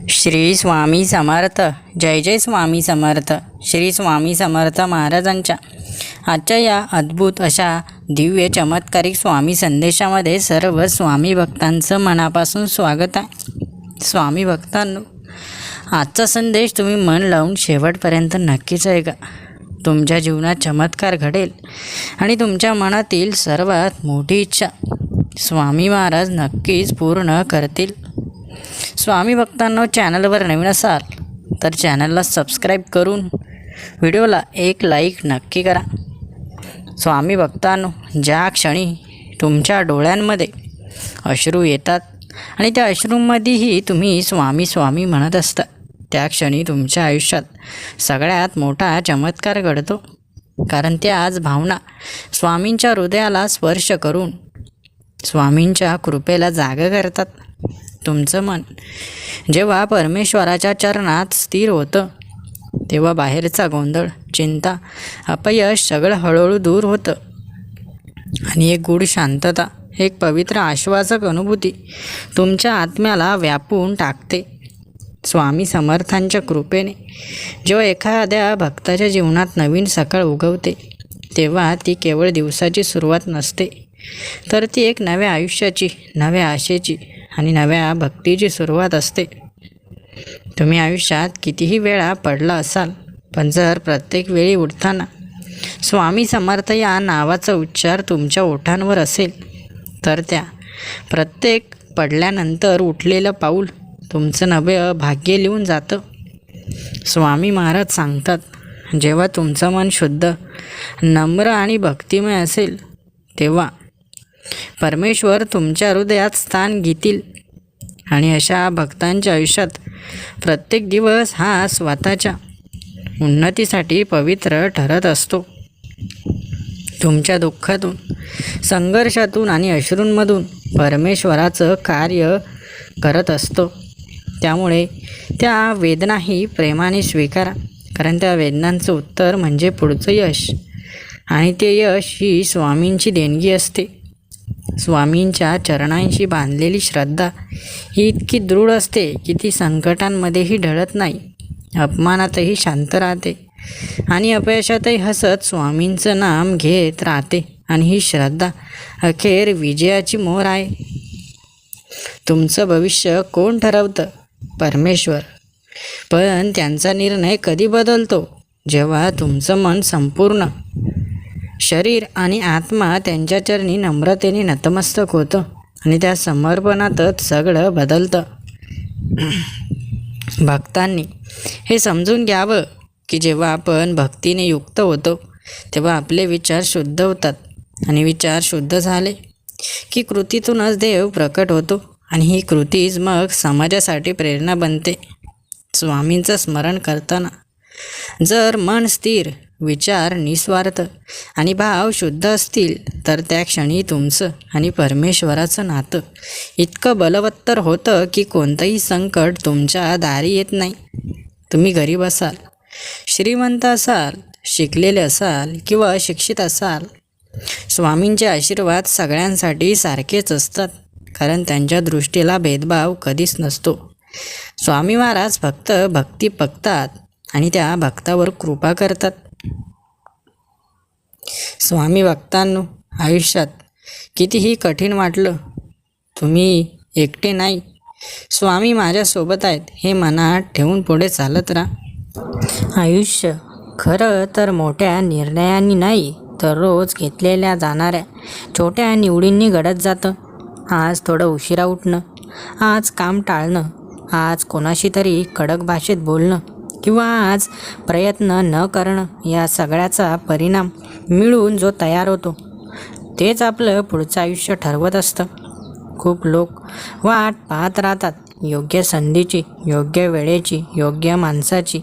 श्री स्वामी समर्थ. जय जय स्वामी समर्थ. श्री स्वामी समर्थ महाराजांच्या आजच्या या अद्भुत अशा दिव्य चमत्कारिक स्वामी संदेशामध्ये सर्व स्वामी भक्तांचं मनापासून स्वागत आहे. स्वामी भक्तांनो, आजचा संदेश तुम्ही मन लावून शेवटपर्यंत नक्कीच ऐका. तुमच्या जीवनात चमत्कार घडेल आणि तुमच्या मनातील सर्वात मोठी इच्छा स्वामी महाराज नक्कीच पूर्ण करतील. स्वामी भक्तांनो, चॅनलवर नवीन असाल तर चॅनलला सबस्क्राईब करून व्हिडिओला एक लाईक नक्की करा. स्वामी भक्तांनो, ज्या क्षणी तुमच्या डोळ्यांमध्ये अश्रू येतात आणि त्या अश्रूंमध्येही तुम्ही स्वामी स्वामी म्हणत असता, त्या क्षणी तुमच्या आयुष्यात सगळ्यात मोठा चमत्कार घडतो. कारण त्याच भावना स्वामींच्या हृदयाला स्पर्श करून स्वामींच्या कृपेला जागा करतात. तुमचं मन जेव्हा परमेश्वराच्या चरणात स्थिर होतं तेव्हा बाहेरचा गोंधळ, चिंता, अपयश सगळं हळूहळू दूर होतं आणि एक गूढ शांतता, एक पवित्र आश्वासक अनुभूती तुमच्या आत्म्याला व्यापून टाकते. स्वामी समर्थांच्या कृपेने जेव्हा एखाद्या भक्ताच्या जीवनात नवीन सकाळ उगवते तेव्हा ती केवळ दिवसाची सुरुवात नसते, तर ती एक नव्या आयुष्याची, नव्या आशेची आणि नव्या भक्तीची सुरुवात असते. तुम्ही आयुष्यात कितीही वेळा पडला असाल, पण जर प्रत्येक वेळी उठताना स्वामी समर्थ या नावाचा उच्चार तुमच्या ओठांवर असेल, तर त्या प्रत्येक पडल्यानंतर उठलेलं पाऊल तुमचं नवे भाग्य लिहून जातं. स्वामी महाराज सांगतात, जेव्हा तुमचं मन शुद्ध, नम्र आणि भक्तिमय असेल तेव्हा परमेश्वर तुमच्या हृदयात स्थान घेतील आणि अशा भक्तांच्या आयुष्यात प्रत्येक दिवस हा स्वतःच्या उन्नतीसाठी पवित्र ठरत असतो. तुमच्या दुःखातून, संघर्षातून आणि अश्रूंमधून परमेश्वराचं कार्य करत असतो. त्यामुळे त्या वेदनाही प्रेमाने स्वीकारा, कारण त्या वेदनांचं उत्तर म्हणजे पुढचं यश, आणि ते यश ही स्वामींची देणगी असते. स्वामींच्या चरणांशी बांधलेली श्रद्धा ही इतकी दृढ असते की ती संकटांमध्येही ढळत नाही, अपमानातही शांत राहते आणि अपयशातही हसत स्वामींचं नाम घेत राहते. आणि ही श्रद्धा अखेर विजयाची मोहर आहे. तुमचं भविष्य कोण ठरवतं? परमेश्वर. पण त्यांचा निर्णय कधी बदलतो? जेव्हा तुमचं मन संपूर्ण शरीर आणि आत्मा त्यांच्या चरणी नम्रतेने नतमस्तक होतं आणि त्या समर्पणातच सगळं बदलतं. भक्तांनी हे समजून घ्यावं की जेव्हा आपण भक्तीने युक्त होतो तेव्हा आपले विचार शुद्ध होतात आणि विचार शुद्ध झाले की कृतीतूनच देव प्रकट होतो आणि ही कृतीच मग समाजासाठी प्रेरणा बनते. स्वामींचं स्मरण करताना जर मन स्थिर, विचार निस्वार्थ आणि भाव शुद्ध असतील तर त्या क्षणी तुमचं आणि परमेश्वराचं नातं इतकं बलवत्तर होतं की कोणतंही संकट तुमच्या दारी येत नाही. तुम्ही गरीब असाल, श्रीमंत असाल, शिकलेले असाल किंवा अशिक्षित असाल, स्वामींचे आशीर्वाद सगळ्यांसाठी सारखेच असतात, कारण त्यांच्या दृष्टीला भेदभाव कधीच नसतो. स्वामी महाराज फक्त भक्ती बघतात आणि त्या भक्तावर कृपा करतात. स्वामी भक्तांनो, आयुष्यात कितीही कठीण वाटलं, तुम्ही एकटे नाही, स्वामी माझ्यासोबत आहेत हे मनात ठेवून पुढे चालत राहा. आयुष्य खरं तर मोठ्या निर्णयांनी नाही तर रोज घेतलेल्या जाणाऱ्या छोट्या निवडींनी घडत जातं. आज थोडं उशिरा उठणं, आज काम टाळणं, आज कोणाशी तरी कडक भाषेत बोलणं किंवा आज प्रयत्न न करणं, या सगळ्याचा परिणाम मिळून जो तयार होतो तेच आपलं पुढचं आयुष्य ठरवत असतं. खूप लोक वाट पाहत राहतात, योग्य संधीची, योग्य वेळेची, योग्य माणसाची,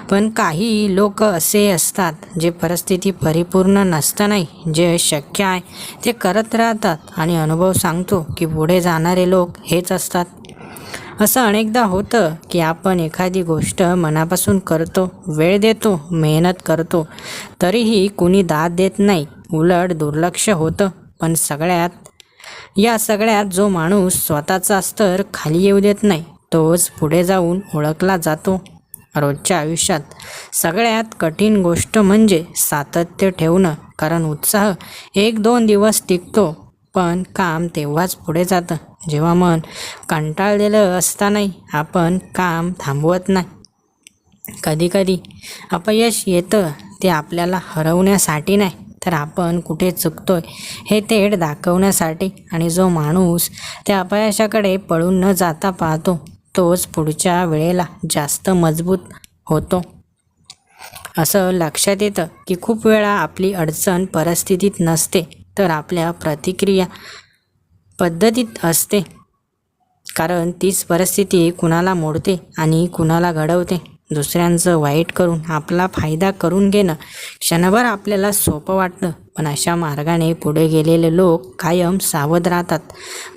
पण काही लोक असे असतात जे परिस्थिती परिपूर्ण नसतानाही जे शक्य आहे ते करत राहतात आणि अनुभव सांगतो की पुढे जाणारे लोक हेच असतात. असं अनेकदा होतं की आपण एखादी गोष्ट मनापासून करतो, वेळ देतो, मेहनत करतो, तरीही कुणी दाद देत नाही, उलट दुर्लक्ष होतं. पण सगळ्यात जो माणूस स्वतःचा स्तर खाली येऊ देत नाही तोच पुढे जाऊन ओळखला जातो. रोजच्या आयुष्यात सगळ्यात कठीण गोष्ट म्हणजे सातत्य ठेवणं, कारण उत्साह 1-2 दिवस टिकतो, पण काम तेव्हाच पुढे जातं जेव्हा मन कंटाळलेलं असतानाही आपण काम थांबवत नाही. कधीकधी अपयश येतं ते आपल्याला हरवण्यासाठी नाही, तर आपण कुठे चुकतोय हे थेट दाखवण्यासाठी. आणि जो माणूस त्या अपयशाकडे पळून न जाता पाहतो तोच पुढच्या वेळेला जास्त मजबूत होतो. असं लक्षात येतं की खूप वेळा आपली अडचण परिस्थितीत नसते, तर आपल्या प्रतिक्रिया पद्धतीत असते. कारण तीच परिस्थिती कुणाला मोडते आणि कुणाला घडवते. दुसऱ्यांचं वाईट करून आपला फायदा करून घेणं क्षणभर आपल्याला सोपं वाटतं, पण अशा मार्गाने पुढे गेलेले लोक कायम सावध राहतात,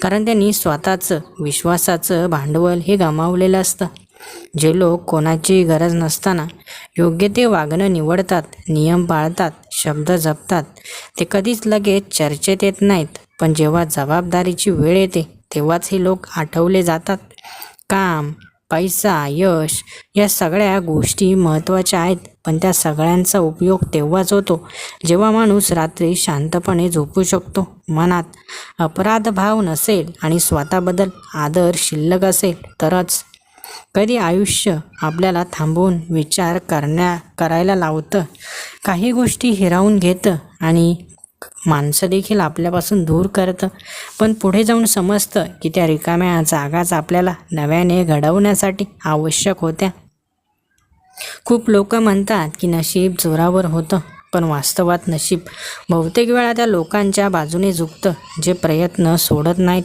कारण त्यांनी स्वतःचं विश्वासाचं भांडवल हे गमावलेलं असतं. जे लोक कोणाची गरज नसताना योग्य ते वागणं निवडतात, नियम पाळतात, शब्द जपतात, ते कधीच लगेच चर्चेत येत नाहीत, पण जेव्हा जबाबदारीची वेळ येते तेव्हाच हे लोक आठवले जातात. काम, पैसा, यश या सगळ्या गोष्टी महत्त्वाच्या आहेत, पण त्या सगळ्यांचा उपयोग तेव्हाच होतो जेव्हा माणूस रात्री शांतपणे झोपू शकतो, मनात अपराधभाव नसेल आणि स्वतःबद्दल आदर शिल्लक असेल तरच. कधी आयुष्य आपल्याला थांबवून विचार करायला लावतं, काही गोष्टी हिरावून घेतं आणि माणसं देखील आपल्यापासून दूर करतं, पण पुढे जाऊन समजतं की त्या रिकाम्या जागाच आपल्याला नव्याने घडवण्यासाठी आवश्यक होत्या. खूप लोक म्हणतात की नशीब जोरावर होतं, पण वास्तवात नशीब बहुतेक वेळा त्या लोकांच्या बाजूने झुकतं जे प्रयत्न सोडत नाहीत,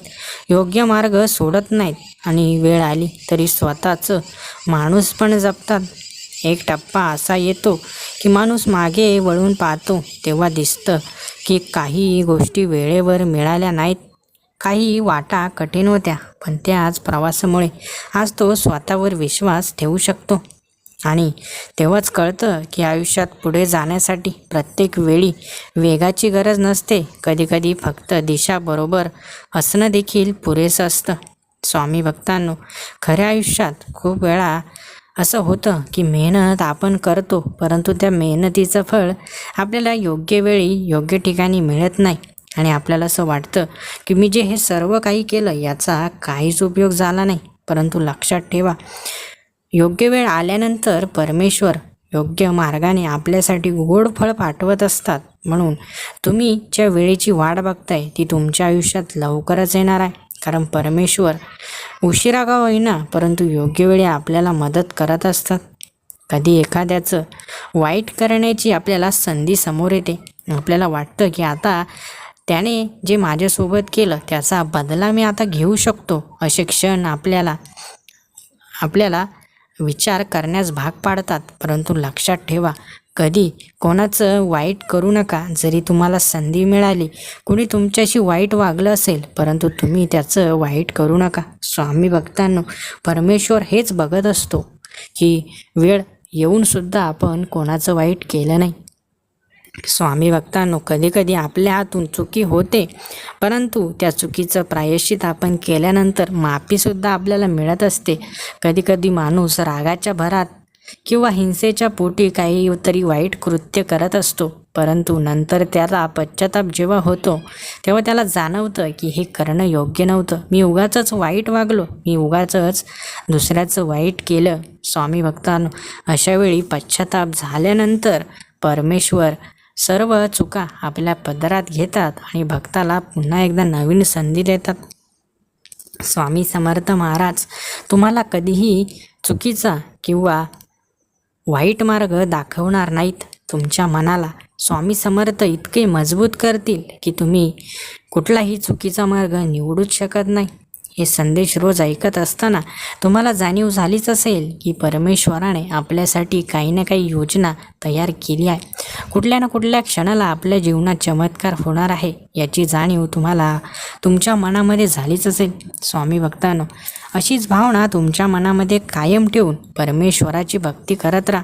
योग्य मार्ग सोडत नाहीत आणि वेळ आली तरी स्वतःचं माणूस पण जपतात. एक टप्पा असा येतो की माणूस मागे वळून पाहतो तेव्हा दिसतं की काही गोष्टी वेळेवर मिळाल्या नाहीत, काही वाटा कठीण होत्या, पण त्याच प्रवासामुळे आज तो स्वतःवर विश्वास ठेवू शकतो. आणि तेव्हाच कळतं की आयुष्यात पुढे जाण्यासाठी प्रत्येक वेळी वेगाची गरज नसते, कधीकधी फक्त दिशा बरोबर असणं देखील पुरेसं असतं. स्वामी भक्तांनो, खऱ्या आयुष्यात खूप वेळा असं होतं की मेहनत आपण करतो, परंतु त्या मेहनतीचं फळ आपल्याला योग्य वेळी योग्य ठिकाणी मिळत नाही आणि आपल्याला असं वाटतं की मी जे हे सर्व काही केलं याचा काहीच उपयोग झाला नाही. परंतु लक्षात ठेवा, योग्य वेळ आल्यानंतर परमेश्वर योग्य मार्गाने आपल्यासाठी गोड फळ पाठवत असतात. म्हणून तुम्ही ज्या वेळेची वाट बघताय ती तुमच्या आयुष्यात लवकरच येणार आहे, कारण परमेश्वर उशिरा का होईना परंतु योग्य वेळी आपल्याला मदत करत असतात. कधी एखाद्याचं वाईट करण्याची आपल्याला संधी समोर येते, आपल्याला वाटतं की आता त्याने जे माझ्यासोबत केलं त्याचा बदला मी आता घेऊ शकतो. असे क्षण आपल्याला विचार करण्यास भाग पाडतात, परंतु लक्षात ठेवा, कधी कोणाचं वाईट करू नका. जरी तुम्हाला संधी मिळाली, कोणी तुमच्याशी वाईट वागलं असेल, परंतु तुम्ही त्याचं वाईट करू नका. स्वामी भक्तांनो, परमेश्वर हेच बघत असतो की वेळ येऊनसुद्धा आपण कोणाचं वाईट केलं नाही. स्वामी भक्तांनो, कधीकधी आपल्या हातून चुकी होते, परंतु त्या चुकीचं प्रायश्चित आपण केल्यानंतर माफीसुद्धा आपल्याला मिळत असते. कधीकधी माणूस रागाच्या भरात किंवा हिंसेच्या पोटी काहीतरी वाईट कृत्य करत असतो, परंतु नंतर त्याला पश्चाताप जेव्हा होतो तेव्हा त्याला जाणवतं की हे करणं योग्य नव्हतं, मी उगाचच वाईट वागलो, मी उगाचच दुसऱ्याचं वाईट केलं. स्वामी भक्तांनो, अशावेळी पश्चाताप झाल्यानंतर परमेश्वर सर्व चुका आपल्या पदरात घेतात आणि भक्ताला पुन्हा एकदा नवीन संधी देतात. स्वामी समर्थ महाराज तुम्हाला कधीही चुकीचा किंवा वाईट मार्ग दाखवणार नाहीत. तुमच्या मनाला स्वामी समर्थ इतके मजबूत करतील की तुम्ही कुठलाही चुकीचा मार्ग निवडूच शकत नाही. हे संदेश रोज ऐकत असताना तुम्हाला जाणीव झालीच असेल की परमेश्वराने आपल्यासाठी काही ना काही योजना तयार केली आहे. कुठल्या ना कुठल्या क्षणाला आपल्या जीवनात चमत्कार होणार आहे याची जाणीव तुम्हाला तुमच्या मनामध्ये झालीच असेल. स्वामी भक्तांनो, अशीच भावना तुमच्या मनामध्ये कायम ठेवून परमेश्वराची भक्ती करत राहा.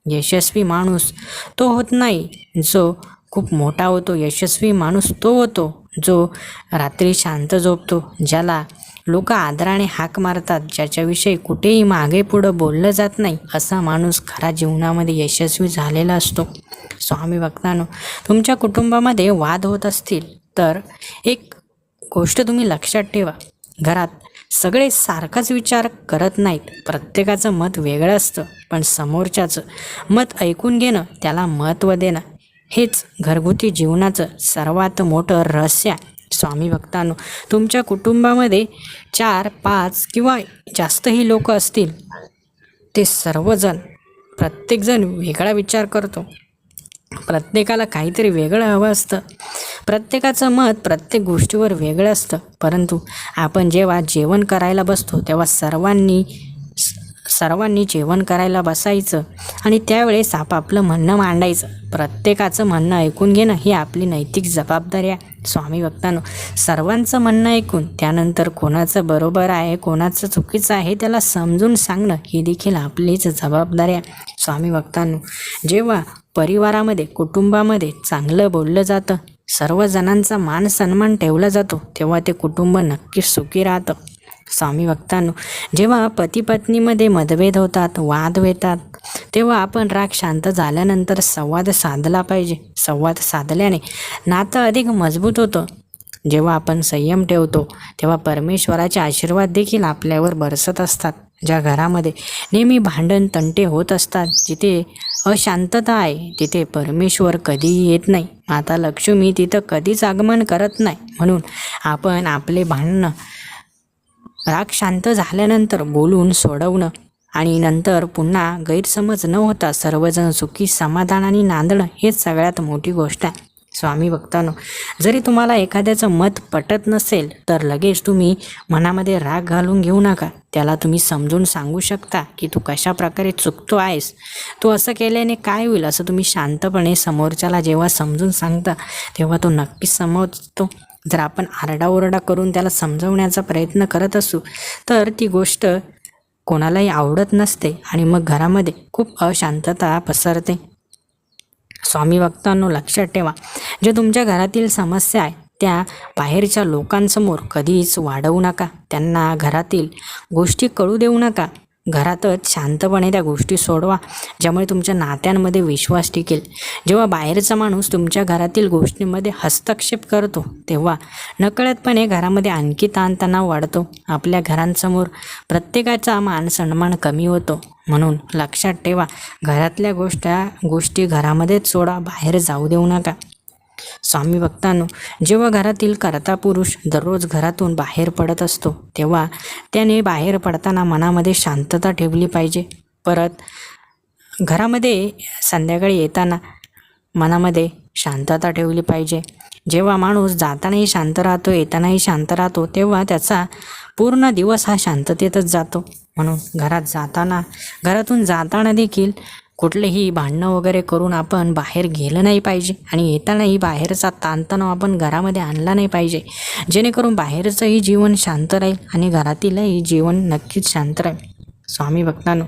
यशस्वी माणूस तो होत नाही जो खूप मोठा होतो, यशस्वी माणूस तो होतो जो रात्री शांत झोपतो, ज्याला लोक आदराने हाक मारतात, ज्याच्याविषयी कुठेही मागे पुढं बोललं जात नाही, असा माणूस खरा जीवनामध्ये यशस्वी झालेला असतो. स्वामी भक्तांनो, तुमच्या कुटुंबामध्ये वाद होत असतील तर एक गोष्ट तुम्ही लक्षात ठेवा. घरात सगळे सारखाच विचार करत नाहीत. प्रत्येकाचं मत वेगळं असतं, पण समोरच्याचं मत ऐकून घेणं, त्याला महत्त्व देणं, हेच घरगुती जीवनाचं सर्वात मोठं रहस्य आहे. स्वामी भक्तांनो, तुमच्या कुटुंबामध्ये 4, 5 किंवा जास्तही लोक असतील, ते सर्वजण प्रत्येकजण वेगळा विचार करतो. प्रत्येकाला काहीतरी वेगळं हवं असतं. प्रत्येकाचं मत प्रत्येक गोष्टीवर वेगळं असतं. परंतु आपण जेव्हा जेवण करायला बसतो तेव्हा सर्वांनी जेवण करायला बसायचं आणि त्यावेळेस आपापलं म्हणणं मांडायचं. प्रत्येकाचं म्हणणं ऐकून घेणं ही आपली नैतिक जबाबदारी आहे. स्वामी भक्तांनो, सर्वांचं म्हणणं ऐकून त्यानंतर कोणाचं बरोबर आहे कोणाचं चुकीचं आहे त्याला समजून सांगणं ही देखील आपलीच जबाबदारी आहे. स्वामी भक्तांनो, जेव्हा परिवारामध्ये कुटुंबामध्ये चांगलं बोललं जातं, सर्वजणांचा मान सन्मान ठेवला जातो, तेव्हा ते कुटुंब नक्कीच सुखी राहतं. स्वामी भक्तांनो, जेव्हा पती पत्नीमध्ये मतभेद होतात, वाद येतात, तेव्हा आपण राग शांत झाल्यानंतर संवाद साधला पाहिजे. संवाद साधल्याने नातं अधिक मजबूत होतं. जेव्हा आपण संयम ठेवतो तेव्हा परमेश्वराचे आशीर्वाद देखील आपल्यावर बरसत असतात. ज्या घरामध्ये नेहमी भांडण तंटे होत असतात, जिथे अशांतता आहे, तिथे परमेश्वर कधीही येत नाही. माता लक्ष्मी तिथं कधीच आगमन करत नाही. म्हणून आपण आपले भांडणं राग शांत झाल्यानंतर बोलून सोडवणं आणि नंतर पुन्हा गैरसमज न होता सर्वजण सुखी समाधानाने नांदणं हेच सगळ्यात मोठी गोष्ट आहे. स्वामी भक्तांनो, जरी तुम्हाला एखाद्याचं मत पटत नसेल तर लगेच तुम्ही मनामध्ये राग घालून घेऊ नका. त्याला तुम्ही समजून सांगू शकता की तू कशा प्रकारे चुकतो आहेस, तू असं केल्याने काय होईल, असं तुम्ही शांतपणे समोरच्याला जेव्हा समजून सांगता तेव्हा तो नक्कीच समजतो. जर आपण आरडाओरडा करून त्याला समजवण्याचा प्रयत्न करत असू तर ती गोष्ट कोणालाही आवडत नसते आणि मग घरामध्ये खूप अशांतता पसरते. स्वामी भक्तांनो, लक्षात ठेवा, जे तुमच्या घरातील समस्या आहे त्या बाहेरच्या लोकांसमोर कधीच वाढवू नका. त्यांना घरातील गोष्टी कळू देऊ नका. घरातच शांतपणे त्या गोष्टी सोडवा, ज्यामुळे तुमच्या नात्यांमध्ये विश्वास टिकेल. जेव्हा बाहेरचा माणूस तुमच्या घरातील गोष्टींमध्ये हस्तक्षेप करतो तेव्हा नकळतपणे घरामध्ये आणखी ताणतणाव वाढतो. आपल्या घरांसमोर प्रत्येकाचा मान सन्मान कमी होतो. म्हणून लक्षात ठेवा, घरातल्या गोष्टी घरामध्येच सोडा, बाहेर जाऊ देऊ नका. स्वामी भक्तांनो, जेव्हा घरातील कर्ता पुरुष दररोज घरातून बाहेर पडत असतो तेव्हा त्याने बाहेर पडताना मनामध्ये शांतता ठेवली पाहिजे. परत घरामध्ये संध्याकाळी येताना मनामध्ये शांतता ठेवली पाहिजे. जेव्हा माणूस जातानाही शांत राहतो, येतानाही शांत राहतो, तेव्हा त्याचा पूर्ण दिवस हा शांततेतच जातो. म्हणून घरातून जाताना देखील कुठलेही भांडणं वगैरे करून आपण बाहेर गेलं नाही पाहिजे आणि येतानाही बाहेरचा ताणतणाव आपण घरामध्ये आणला नाही पाहिजे, जेणेकरून बाहेरचंही जीवन शांत राहील आणि घरातीलही जीवन नक्कीच शांत राहील. स्वामी भक्तांनो,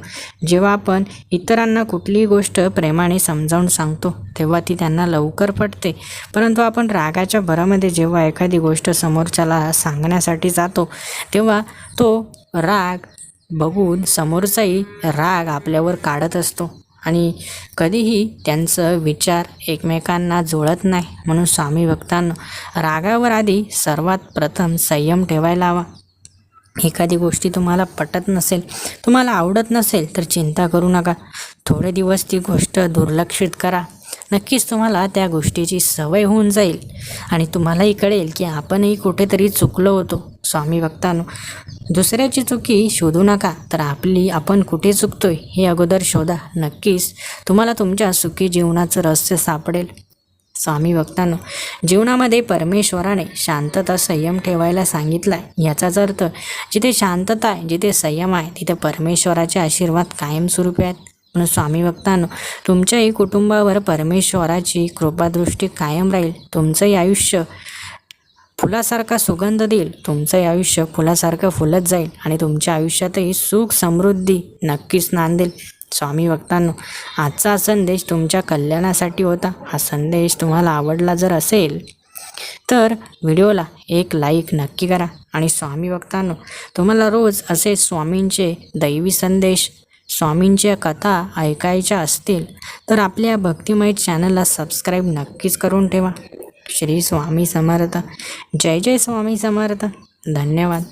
जेव्हा आपण इतरांना कुठलीही गोष्ट प्रेमाने समजावून सांगतो तेव्हा ती त्यांना लवकर पटते. परंतु आपण रागाच्या भरामध्ये जेव्हा एखादी गोष्ट समोरच्याला सांगण्यासाठी जातो तेव्हा तो राग बघून समोरचाही राग आपल्यावर काढत असतो आणि कधीही त्यांचं विचार एकमेकांना जुळत नाही. म्हणून स्वामी भक्तांनो, रागावर आधी सर्वात प्रथम संयम ठेवायला हवा. एखादी गोष्टी तुम्हाला पटत नसेल, तुम्हाला आवडत नसेल तर चिंता करू नका. थोडे दिवस ती गोष्ट दुर्लक्षित करा. नक्कीच तुम्हाला त्या गोष्टीची सवय होऊन जाईल आणि तुम्हालाही कळेल की आपणही कुठेतरी चुकलो होतो. स्वामी भक्तांनो, दुसऱ्याची चुकी शोधू नका, तर आपण कुठे चुकतोय हे अगोदर शोधा. नक्कीच तुम्हाला तुमच्या सुखी जीवनाचं रहस्य सापडेल. स्वामी भक्तांनो, जीवनामध्ये परमेश्वराने शांतता संयम ठेवायला सांगितला आहे. याचाच अर्थ जिथे शांतता आहे, जिथे संयम आहे, तिथे परमेश्वराचे आशीर्वाद कायमस्वरूपी आहेत. म्हणून स्वामी भक्तांनो, तुमच्याही कुटुंबावर परमेश्वराची कृपादृष्टी कायम राहील. तुमचंही आयुष्य फुलासारखा सुगंध देईल. तुमचंही आयुष्य फुलासारखं फुलत जाईल आणि तुमच्या आयुष्यातही सुख समृद्धी नक्कीच नांदेल. स्वामी भक्तांनो, आजचा संदेश तुमच्या कल्याणासाठी होता. हा संदेश तुम्हाला आवडला जर असेल तर व्हिडिओला एक लाईक नक्की करा. आणि स्वामी भक्तांनो, तुम्हाला रोज असे स्वामींचे दैवी संदेश, स्वामींच्या कथा ऐकायच्या असतील तर आपल्या भक्तिमय चॅनलला सबस्क्राईब नक्कीच करून ठेवा. श्री स्वामी समर्थ. जय जय स्वामी समर्थ. धन्यवाद.